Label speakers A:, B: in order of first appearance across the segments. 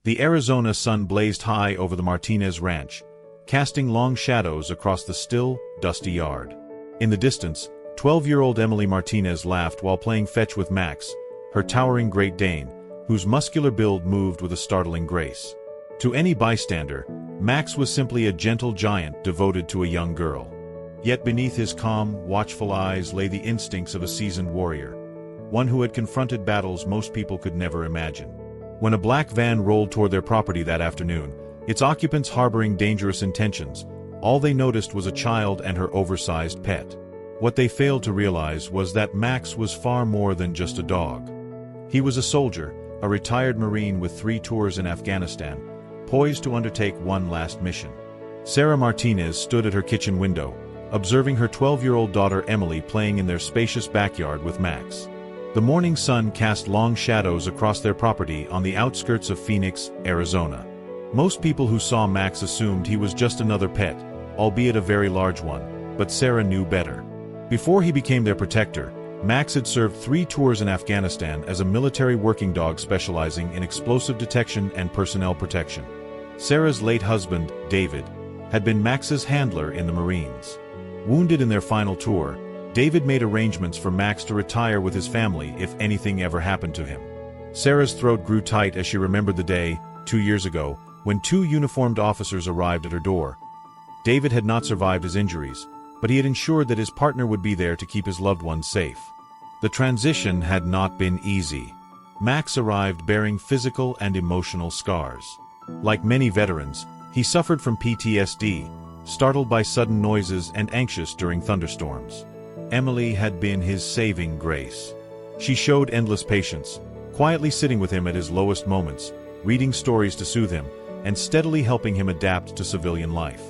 A: The Arizona sun blazed high over the Martinez ranch, casting long shadows across the still, dusty yard. In the distance, 12-year-old Emily Martinez laughed while playing fetch with Max, her towering Great Dane, whose muscular build moved with a startling grace. To any bystander, Max was simply a gentle giant devoted to a young girl. Yet beneath his calm, watchful eyes lay the instincts of a seasoned warrior, one who had confronted battles most people could never imagine. When a black van rolled toward their property that afternoon, its occupants harboring dangerous intentions, all they noticed was a child and her oversized pet. What they failed to realize was that Max was far more than just a dog. He was a soldier, a retired Marine with 3 tours in Afghanistan, poised to undertake one last mission. Sarah Martinez stood at her kitchen window, observing her 12-year-old daughter Emily playing in their spacious backyard with Max. The morning sun cast long shadows across their property on the outskirts of Phoenix, Arizona. Most people who saw Max assumed he was just another pet, albeit a very large one, but Sarah knew better. Before he became their protector, Max had served 3 tours in Afghanistan as a military working dog specializing in explosive detection and personnel protection. Sarah's late husband, David, had been Max's handler in the Marines. Wounded in their final tour, David made arrangements for Max to retire with his family if anything ever happened to him. Sarah's throat grew tight as she remembered the day, 2 years ago, when 2 uniformed officers arrived at her door. David had not survived his injuries, but he had ensured that his partner would be there to keep his loved ones safe. The transition had not been easy. Max arrived bearing physical and emotional scars. Like many veterans, he suffered from PTSD, startled by sudden noises and anxious during thunderstorms. Emily had been his saving grace. She showed endless patience, quietly sitting with him at his lowest moments, reading stories to soothe him, and steadily helping him adapt to civilian life.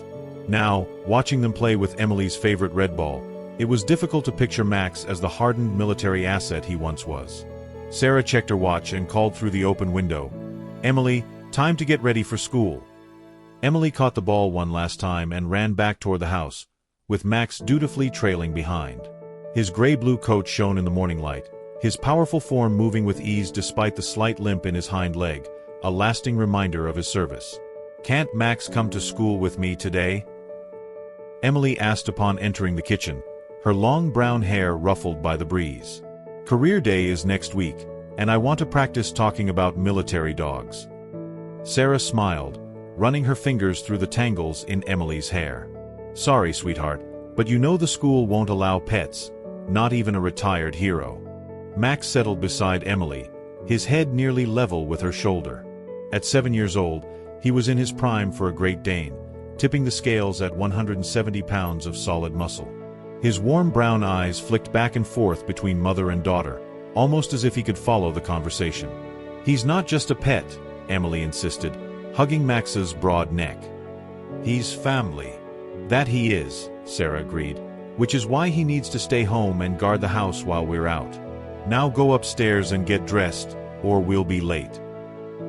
A: Now, watching them play with Emily's favorite red ball, it was difficult to picture Max as the hardened military asset he once was. Sarah checked her watch and called through the open window, "Emily, time to get ready for school." Emily caught the ball one last time and ran back toward the house, with Max dutifully trailing behind. His gray-blue coat shone in the morning light, his powerful form moving with ease despite the slight limp in his hind leg, a lasting reminder of his service. "Can't Max come to school with me today?" Emily asked upon entering the kitchen, her long brown hair ruffled by the breeze. "Career Day is next week, and I want to practice talking about military dogs." Sarah smiled, running her fingers through the tangles in Emily's hair. "Sorry, sweetheart, but you know the school won't allow pets, not even a retired hero." Max settled beside Emily, his head nearly level with her shoulder. At 7 years old, he was in his prime for a Great Dane, tipping the scales at 170 pounds of solid muscle. His warm brown eyes flicked back and forth between mother and daughter, almost as if he could follow the conversation. "He's not just a pet," Emily insisted, hugging Max's broad neck. "He's family." "That he is," Sarah agreed, "which is why he needs to stay home and guard the house while we're out. Now go upstairs and get dressed, or we'll be late."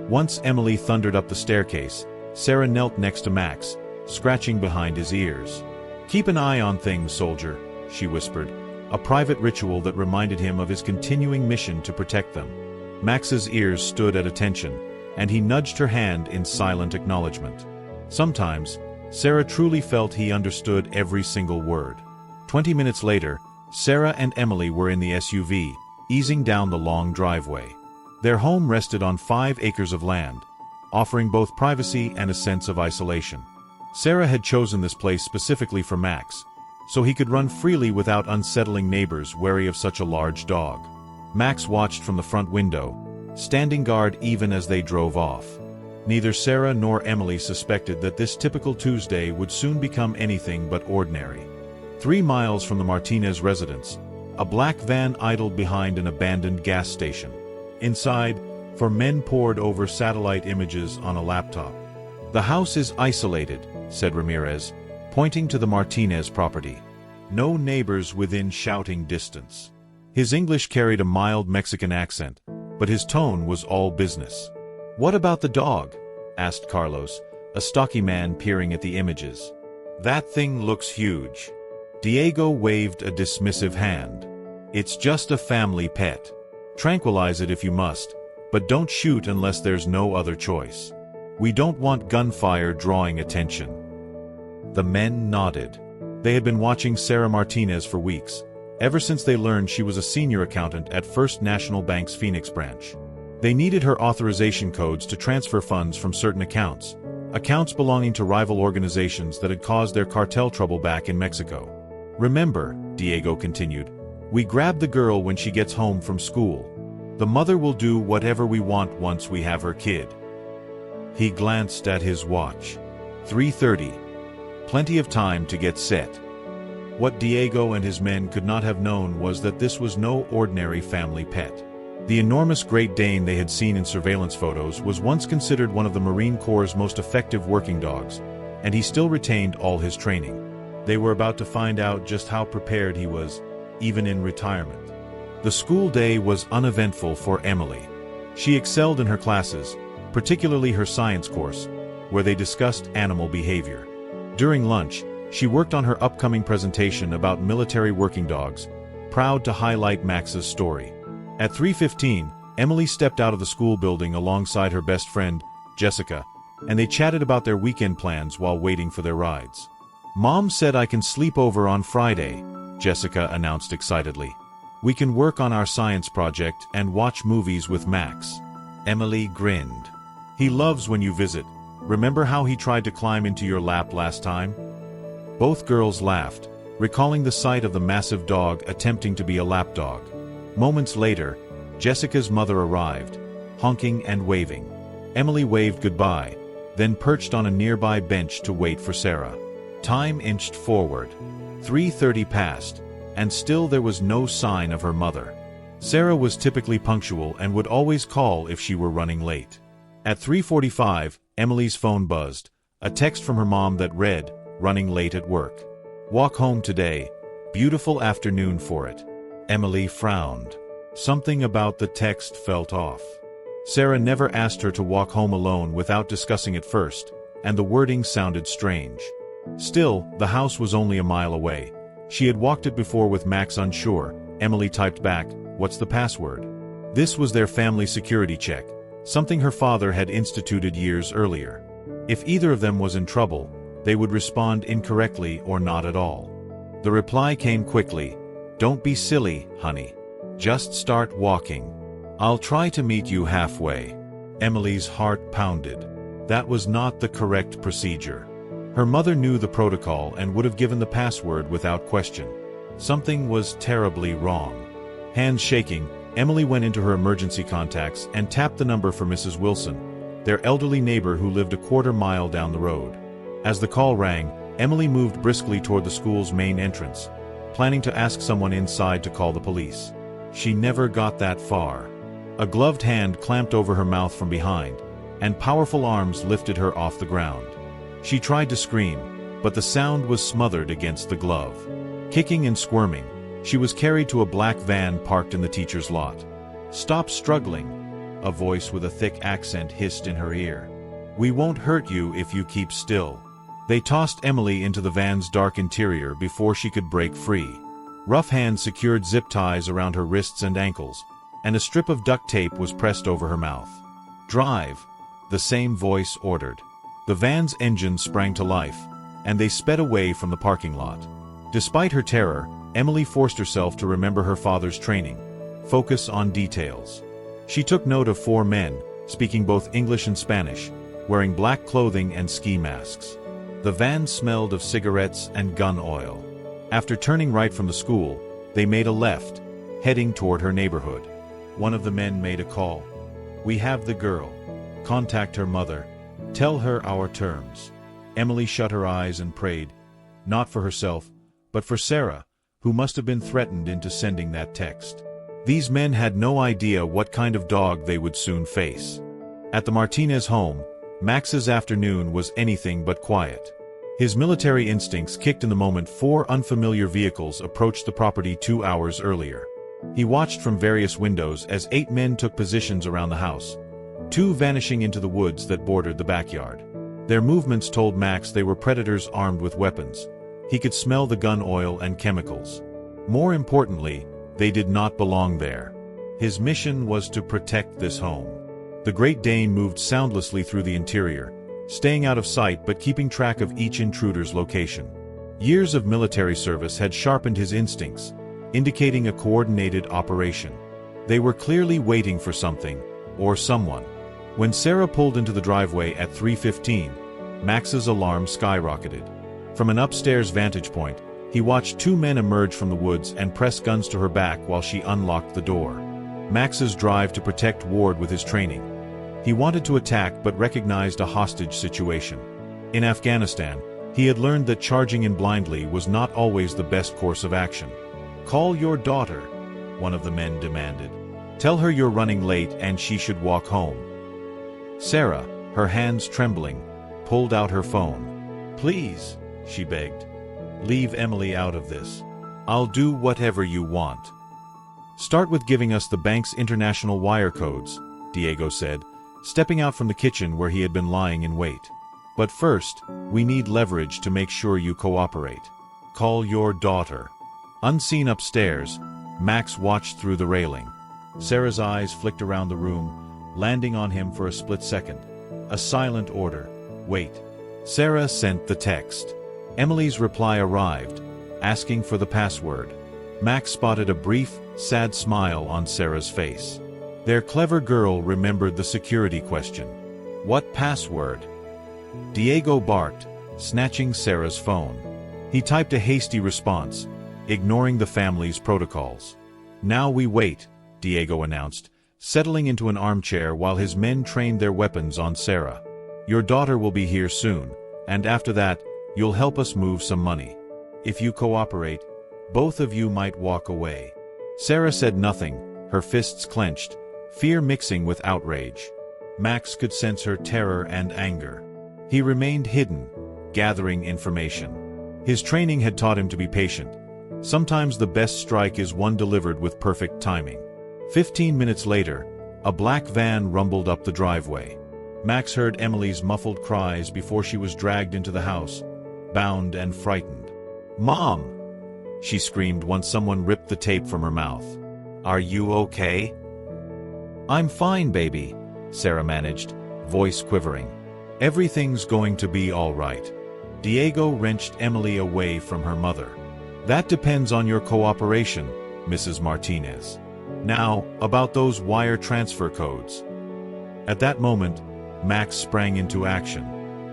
A: Once Emily thundered up the staircase, Sarah knelt next to Max, scratching behind his ears. "Keep an eye on things, soldier," she whispered, a private ritual that reminded him of his continuing mission to protect them. Max's ears stood at attention, and he nudged her hand in silent acknowledgement. Sometimes, Sarah truly felt he understood every single word. 20 minutes later, Sarah and Emily were in the SUV, easing down the long driveway. Their home rested on 5 acres of land, offering both privacy and a sense of isolation. Sarah had chosen this place specifically for Max, so he could run freely without unsettling neighbors wary of such a large dog. Max watched from the front window, standing guard even as they drove off. Neither Sarah nor Emily suspected that this typical Tuesday would soon become anything but ordinary. 3 miles from the Martinez residence, a black van idled behind an abandoned gas station. Inside, 4 men pored over satellite images on a laptop. "The house is isolated," said Ramirez, pointing to the Martinez property. "No neighbors within shouting distance." His English carried a mild Mexican accent, but his tone was all business. "What about the dog?" asked Carlos, a stocky man peering at the images. "That thing looks huge." Diego waved a dismissive hand. "It's just a family pet. Tranquilize it if you must, but don't shoot unless there's no other choice." We don't want gunfire drawing attention. The men nodded. They had been watching Sarah Martinez for weeks, ever since they learned she was a senior accountant at First National Bank's Phoenix branch. They needed her authorization codes to transfer funds from certain accounts belonging to rival organizations that had caused their cartel trouble back in Mexico. Remember, Diego continued, we grab the girl when she gets home from school. The mother will do whatever we want once we have her kid. He glanced at his watch. 3:30. Plenty of time to get set. What Diego and his men could not have known was that this was no ordinary family pet. The enormous Great Dane they had seen in surveillance photos was once considered one of the Marine Corps' most effective working dogs, and he still retained all his training. They were about to find out just how prepared he was, even in retirement. The school day was uneventful for Emily. She excelled in her classes, particularly her science course, where they discussed animal behavior. During lunch, she worked on her upcoming presentation about military working dogs, proud to highlight Max's story. At 3:15, Emily stepped out of the school building alongside her best friend, Jessica, and they chatted about their weekend plans while waiting for their rides. Mom said I can sleep over on Friday, Jessica announced excitedly. We can work on our science project and watch movies with Max. Emily grinned. He loves when you visit. Remember how he tried to climb into your lap last time? Both girls laughed, recalling the sight of the massive dog attempting to be a lapdog. Moments later, Jessica's mother arrived, honking and waving. Emily waved goodbye, then perched on a nearby bench to wait for Sarah. Time inched forward. 3:30 passed, and still there was no sign of her mother. Sarah was typically punctual and would always call if she were running late. At 3:45, Emily's phone buzzed, a text from her mom that read, running late at work. Walk home today. Beautiful afternoon for it. Emily frowned. Something about the text felt off. Sarah never asked her to walk home alone without discussing it first, and the wording sounded strange. Still, the house was only a mile away. She had walked it before with Max unsure. Emily typed back, "What's the password?" This was their family security check, something her father had instituted years earlier. If either of them was in trouble, they would respond incorrectly or not at all. The reply came quickly. Don't be silly, honey. Just start walking. I'll try to meet you halfway. Emily's heart pounded. That was not the correct procedure. Her mother knew the protocol and would have given the password without question. Something was terribly wrong. Hands shaking, Emily went into her emergency contacts and tapped the number for Mrs. Wilson, their elderly neighbor who lived a quarter-mile down the road. As the call rang, Emily moved briskly toward the school's main entrance, planning to ask someone inside to call the police. She never got that far. A gloved hand clamped over her mouth from behind, and powerful arms lifted her off the ground. She tried to scream, but the sound was smothered against the glove. Kicking and squirming, she was carried to a black van parked in the teacher's lot. Stop struggling, a voice with a thick accent hissed in her ear. We won't hurt you if you keep still. They tossed Emily into the van's dark interior before she could break free. Rough hands secured zip ties around her wrists and ankles, and a strip of duct tape was pressed over her mouth. Drive, the same voice ordered. The van's engine sprang to life, and they sped away from the parking lot. Despite her terror, Emily forced herself to remember her father's training. Focus on details. She took note of 4 men, speaking both English and Spanish, wearing black clothing and ski masks. The van smelled of cigarettes and gun oil. After turning right from the school, they made a left, heading toward her neighborhood. One of the men made a call. We have the girl. Contact her mother. Tell her our terms. Emily shut her eyes and prayed, not for herself, but for Sarah, who must have been threatened into sending that text. These men had no idea what kind of dog they would soon face. At the Martinez home, Max's afternoon was anything but quiet. His military instincts kicked in the moment 4 unfamiliar vehicles approached the property 2 hours earlier. He watched from various windows as 8 men took positions around the house, 2 vanishing into the woods that bordered the backyard. Their movements told Max they were predators armed with weapons. He could smell the gun oil and chemicals. More importantly, they did not belong there. His mission was to protect this home. The Great Dane moved soundlessly through the interior, staying out of sight but keeping track of each intruder's location. Years of military service had sharpened his instincts, indicating a coordinated operation. They were clearly waiting for something, or someone. When Sarah pulled into the driveway at 3:15, Max's alarm skyrocketed. From an upstairs vantage point, he watched two men emerge from the woods and press guns to her back while she unlocked the door. Max's drive to protect Ward with his training. He wanted to attack but recognized a hostage situation. In Afghanistan, he had learned that charging in blindly was not always the best course of action. "Call your daughter," one of the men demanded. "Tell her you're running late and she should walk home." Sarah, her hands trembling, pulled out her phone. "Please," she begged. "Leave Emily out of this. I'll do whatever you want." "Start with giving us the bank's international wire codes," Diego said, stepping out from the kitchen where he had been lying in wait. "But first, we need leverage to make sure you cooperate. Call your daughter." Unseen upstairs, Max watched through the railing. Sarah's eyes flicked around the room, landing on him for a split second. A silent order. "Wait." Sarah sent the text. Emily's reply arrived, asking for the password. Max spotted a brief, sad smile on Sarah's face. Their clever girl remembered the security question. "What password?" Diego barked, snatching Sarah's phone. He typed a hasty response, ignoring the family's protocols. "Now we wait," Diego announced, settling into an armchair while his men trained their weapons on Sarah. "Your daughter will be here soon, and after that, you'll help us move some money. If you cooperate, both of you might walk away." Sarah said nothing, her fists clenched, fear mixing with outrage. Max could sense her terror and anger. He remained hidden, gathering information. His training had taught him to be patient. Sometimes the best strike is one delivered with perfect timing. 15 minutes later, a black van rumbled up the driveway. Max heard Emily's muffled cries before she was dragged into the house, bound and frightened. "Mom!" she screamed once someone ripped the tape from her mouth. "Are you okay?" "I'm fine, baby," Sarah managed, voice quivering. "Everything's going to be all right." Diego wrenched Emily away from her mother. "That depends on your cooperation, Mrs. Martinez. Now, about those wire transfer codes." At that moment, Max sprang into action.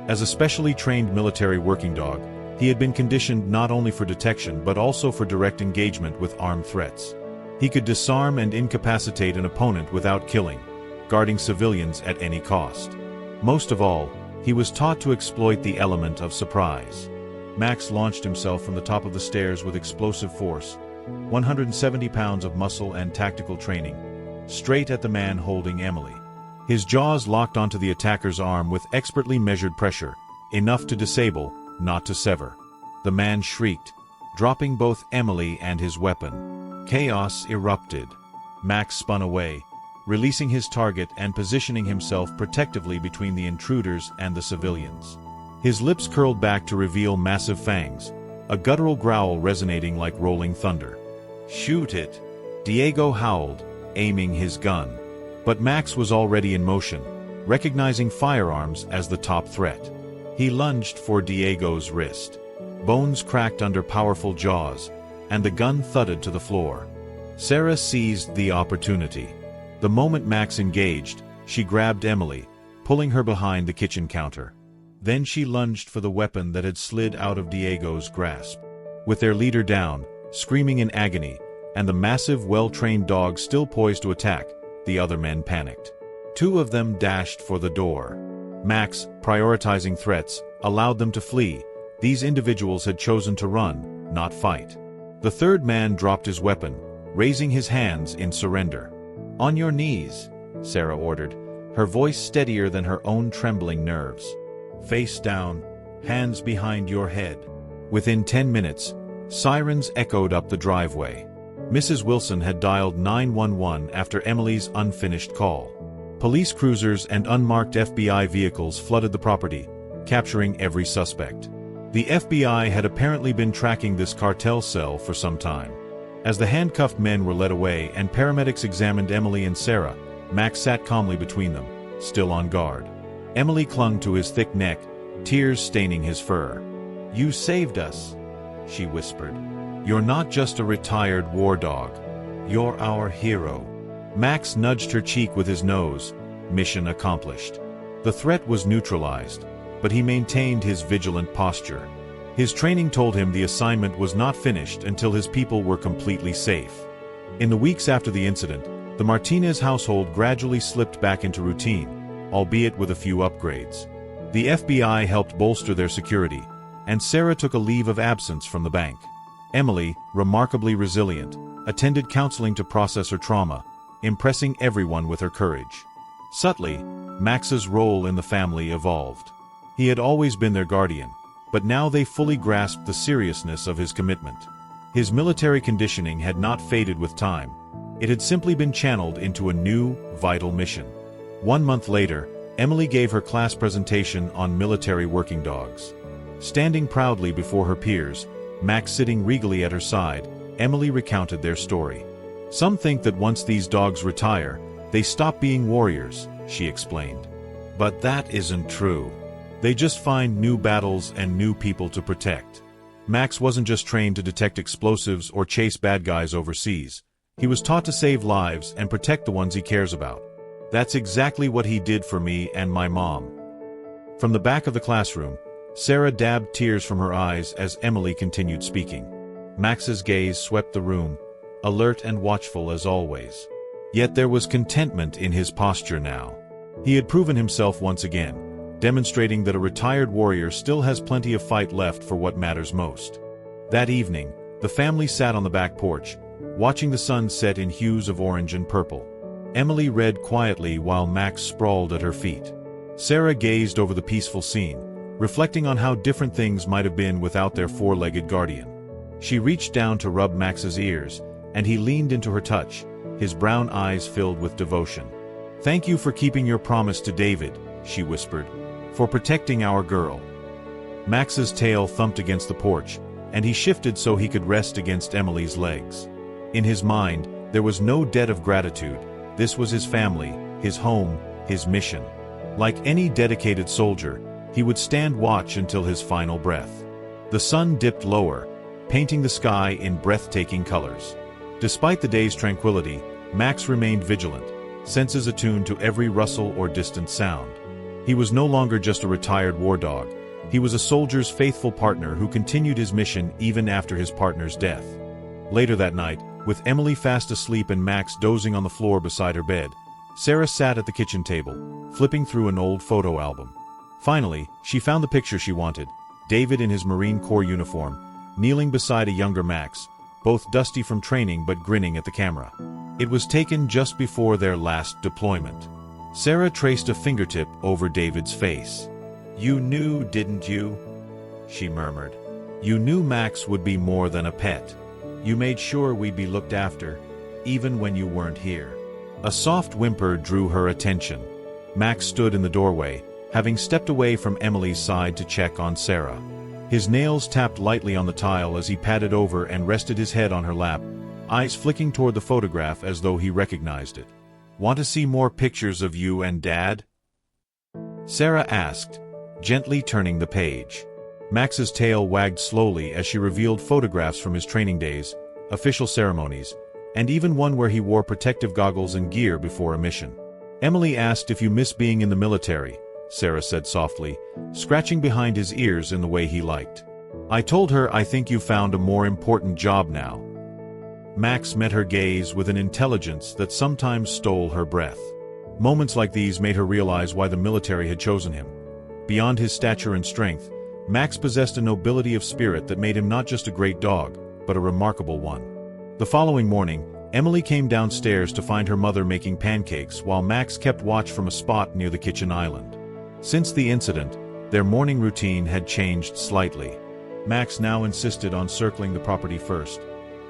A: As a specially trained military working dog, he had been conditioned not only for detection but also for direct engagement with armed threats. He could disarm and incapacitate an opponent without killing, guarding civilians at any cost. Most of all, he was taught to exploit the element of surprise. Max launched himself from the top of the stairs with explosive force, 170 pounds of muscle and tactical training, straight at the man holding Emily. His jaws locked onto the attacker's arm with expertly measured pressure, enough to disable, not to sever. The man shrieked, dropping both Emily and his weapon. Chaos erupted. Max spun away, releasing his target and positioning himself protectively between the intruders and the civilians. His lips curled back to reveal massive fangs, a guttural growl resonating like rolling thunder. "Shoot it!" Diego howled, aiming his gun. But Max was already in motion, recognizing firearms as the top threat. He lunged for Diego's wrist. Bones cracked under powerful jaws, and the gun thudded to the floor. Sarah seized the opportunity. The moment Max engaged, she grabbed Emily, pulling her behind the kitchen counter. Then she lunged for the weapon that had slid out of Diego's grasp. With their leader down, screaming in agony, and the massive, well-trained dog still poised to attack, the other men panicked. Two of them dashed for the door. Max, prioritizing threats, allowed them to flee. These individuals had chosen to run, not fight. The third man dropped his weapon, raising his hands in surrender. "On your knees," Sarah ordered, her voice steadier than her own trembling nerves. "Face down, hands behind your head." Within 10 minutes, sirens echoed up the driveway. Mrs. Wilson had dialed 911 after Emily's unfinished call. Police cruisers and unmarked FBI vehicles flooded the property, capturing every suspect. The FBI had apparently been tracking this cartel cell for some time. As the handcuffed men were led away and paramedics examined Emily and Sarah, Max sat calmly between them, still on guard. Emily clung to his thick neck, tears staining his fur. "You saved us," she whispered. "You're not just a retired war dog. You're our hero." Max nudged her cheek with his nose. Mission accomplished. The threat was neutralized, but he maintained his vigilant posture. His training told him the assignment was not finished until his people were completely safe. In the weeks after the incident, the Martinez household gradually slipped back into routine, albeit with a few upgrades. The FBI helped bolster their security, and Sarah took a leave of absence from the bank. Emily, remarkably resilient, attended counseling to process her trauma, impressing everyone with her courage. Subtly, Max's role in the family evolved. He had always been their guardian, but now they fully grasped the seriousness of his commitment. His military conditioning had not faded with time. It had simply been channeled into a new, vital mission. 1 month later, Emily gave her class presentation on military working dogs. Standing proudly before her peers, Max sitting regally at her side, Emily recounted their story. "Some think that once these dogs retire, they stop being warriors," she explained. "But that isn't true. They just find new battles and new people to protect." Max wasn't just trained to detect explosives or chase bad guys overseas. He was taught to save lives and protect the ones he cares about. "That's exactly what he did for me and my mom." From the back of the classroom, Sarah dabbed tears from her eyes as Emily continued speaking. Max's gaze swept the room, alert and watchful as always. Yet there was contentment in his posture now. He had proven himself once again, demonstrating that a retired warrior still has plenty of fight left for what matters most. That evening, the family sat on the back porch, watching the sun set in hues of orange and purple. Emily read quietly while Max sprawled at her feet. Sarah gazed over the peaceful scene, reflecting on how different things might have been without their four-legged guardian. She reached down to rub Max's ears, and he leaned into her touch, his brown eyes filled with devotion. "Thank you for keeping your promise to David," she whispered, "for protecting our girl." Max's tail thumped against the porch, and he shifted so he could rest against Emily's legs. In his mind, there was no debt of gratitude. This was his family, his home, his mission. Like any dedicated soldier, he would stand watch until his final breath. The sun dipped lower, painting the sky in breathtaking colors. Despite the day's tranquility, Max remained vigilant, senses attuned to every rustle or distant sound. He was no longer just a retired war dog. He was a soldier's faithful partner who continued his mission even after his partner's death. Later that night, with Emily fast asleep and Max dozing on the floor beside her bed, Sarah sat at the kitchen table, flipping through an old photo album. Finally, she found the picture she wanted: David in his Marine Corps uniform, kneeling beside a younger Max, both dusty from training but grinning at the camera. It was taken just before their last deployment. Sarah traced a fingertip over David's face. "You knew, didn't you?" she murmured. "You knew Max would be more than a pet. You made sure we'd be looked after, even when you weren't here." A soft whimper drew her attention. Max stood in the doorway, having stepped away from Emily's side to check on Sarah. His nails tapped lightly on the tile as he patted over and rested his head on her lap, eyes flicking toward the photograph as though he recognized it. "Want to see more pictures of you and Dad?" Sarah asked, gently turning the page. Max's tail wagged slowly as she revealed photographs from his training days, official ceremonies, and even one where he wore protective goggles and gear before a mission. "Emily asked if you miss being in the military," Sarah said softly, scratching behind his ears in the way he liked. "I told her I think you found a more important job now." Max met her gaze with an intelligence that sometimes stole her breath. Moments like these made her realize why the military had chosen him. Beyond his stature and strength, Max possessed a nobility of spirit that made him not just a great dog, but a remarkable one. The following morning, Emily came downstairs to find her mother making pancakes while Max kept watch from a spot near the kitchen island. Since the incident, their morning routine had changed slightly. Max now insisted on circling the property first,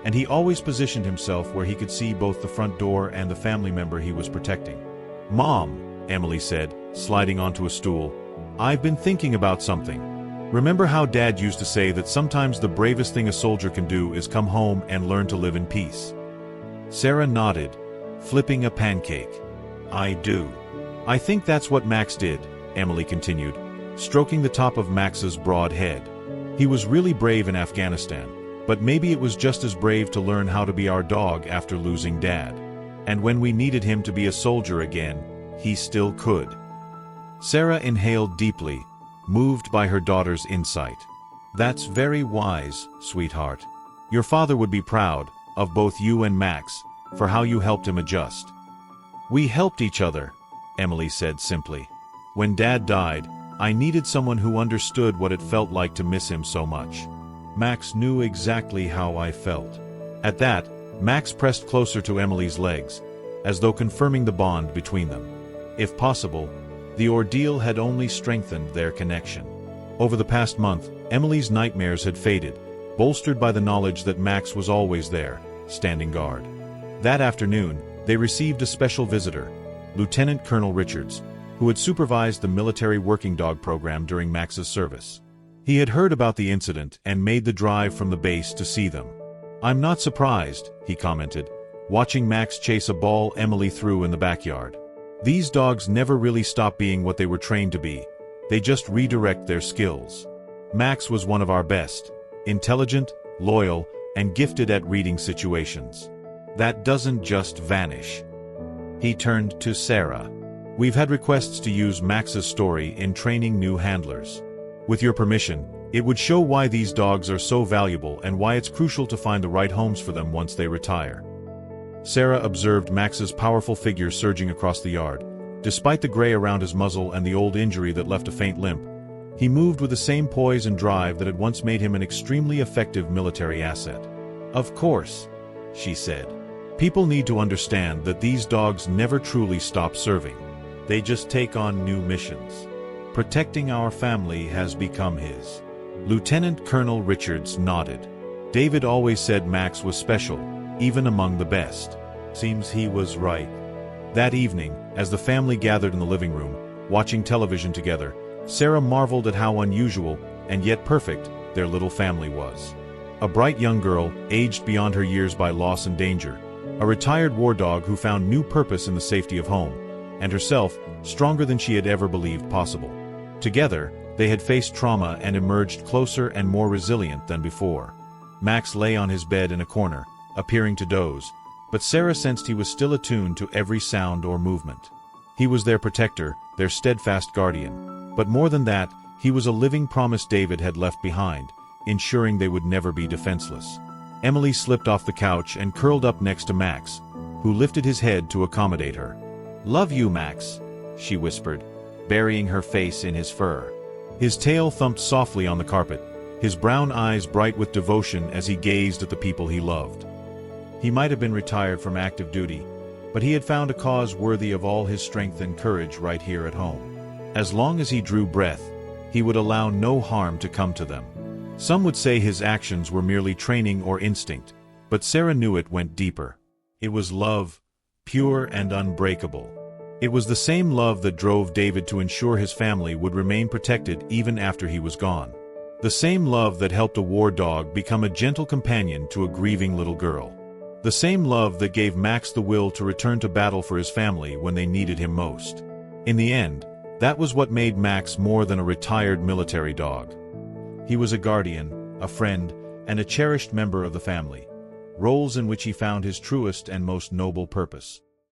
A: and he always positioned himself where he could see both the front door and the family member he was protecting. "Mom," Emily said, sliding onto a stool, "I've been thinking about something. Remember how Dad used to say that sometimes the bravest thing a soldier can do is come home and learn to live in peace?" Sarah nodded, flipping a pancake. "I do. I think that's what Max did, Emily continued, stroking the top of Max's broad head. He was really brave in Afghanistan, but maybe it was just as brave to learn how to be our dog after losing Dad. And when we needed him to be a soldier again, he still could. Sarah inhaled deeply, moved by her daughter's insight. That's very wise, sweetheart. Your father would be proud of both you and Max for how you helped him adjust. We helped each other, Emily said simply. When Dad died, I needed someone who understood what it felt like to miss him so much. Max knew exactly how I felt. At that, Max pressed closer to Emily's legs, as though confirming the bond between them. If possible, the ordeal had only strengthened their connection. Over the past month, Emily's nightmares had faded, bolstered by the knowledge that Max was always there, standing guard. That afternoon, they received a special visitor, Lieutenant Colonel Richards, who had supervised the military working dog program during Max's service. He had heard about the incident and made the drive from the base to see them. I'm not surprised, he commented, watching Max chase a ball Emily threw in the backyard. These dogs never really stop being what they were trained to be. They just redirect their skills. Max was one of our best, intelligent, loyal, and gifted at reading situations. That doesn't just vanish. He turned to Sarah. We've had requests to use Max's story in training new handlers. With your permission, it would show why these dogs are so valuable and why it's crucial to find the right homes for them once they retire. Sarah observed Max's powerful figure surging across the yard. Despite the gray around his muzzle and the old injury that left a faint limp, he moved with the same poise and drive that had once made him an extremely effective military asset. Of course, she said. People need to understand that these dogs never truly stop serving. They just take on new missions. Protecting our family has become his. Lieutenant Colonel Richards nodded. David always said Max was special, even among the best. Seems he was right. That evening, as the family gathered in the living room, watching television together, Sarah marveled at how unusual, and yet perfect, their little family was. A bright young girl, aged beyond her years by loss and danger, a retired war dog who found new purpose in the safety of home, and herself, stronger than she had ever believed possible. Together, they had faced trauma and emerged closer and more resilient than before. Max lay on his bed in a corner, appearing to doze, but Sarah sensed he was still attuned to every sound or movement. He was their protector, their steadfast guardian. But more than that, he was a living promise David had left behind, ensuring they would never be defenseless. Emily slipped off the couch and curled up next to Max, who lifted his head to accommodate her. "Love you, Max," she whispered, burying her face in his fur. His tail thumped softly on the carpet, his brown eyes bright with devotion as he gazed at the people he loved. He might have been retired from active duty, but he had found a cause worthy of all his strength and courage right here at home. As long as he drew breath, he would allow no harm to come to them. Some would say his actions were merely training or instinct, but Sarah knew it went deeper. It was love, pure and unbreakable. It was the same love that drove David to ensure his family would remain protected even after he was gone. The same love that helped a war dog become a gentle companion to a grieving little girl. The same love that gave Max the will to return to battle for his family when they needed him most. In the end, that was what made Max more than a retired military dog. He was a guardian, a friend, and a cherished member of the family, roles in which he found his truest and most noble purpose.